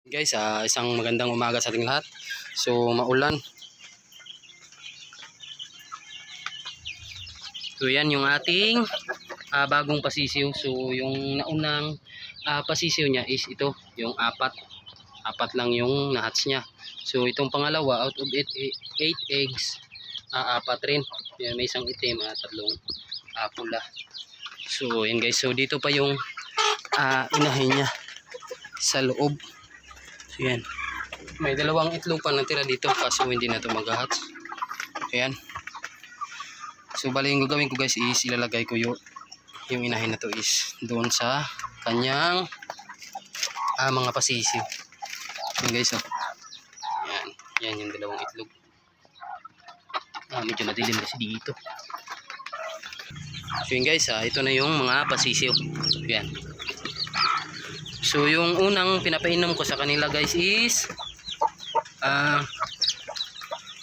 Guys, isang magandang umaga sa ating lahat. So, maulan. So, yan yung ating bagong pasisiw. So, yung naunang pasisiw niya is ito, yung apat. Apat lang yung nahatch niya. So, itong pangalawa, out of 8 eggs, apat rin. Yan, may isang itim at tatlong pula. So, yan guys. So, dito pa yung inahin niya sa loob. So yan, may dalawang itlog pa natira dito kaso hindi na ito mag-hatch. Ayan. So bali yung gagawin ko guys is ilalagay ko yung inahin na to is doon sa kanyang mga pasisiw. Yan guys, oh. Yan, yan yung dalawang itlog. Medyo madilim kasi dito. So yun guys, ito na yung mga pasisiw. Yan. So yung unang pinapainom ko sa kanila guys is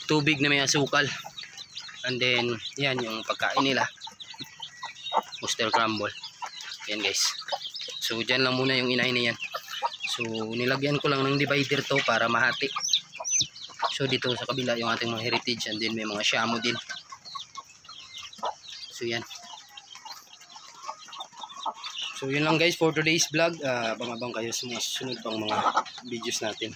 tubig na may asukal. And then yan yung pagkain nila, Booster Crumble. Yan guys. So dyan lang muna yung inahin na yan. So nilagyan ko lang ng divider to para mahati. So dito sa kabila yung ating mga heritage, and then may mga shamo din. So yan. So yun lang guys for today's vlog. Abang-abang kayo sa mga susunod pang mga videos natin.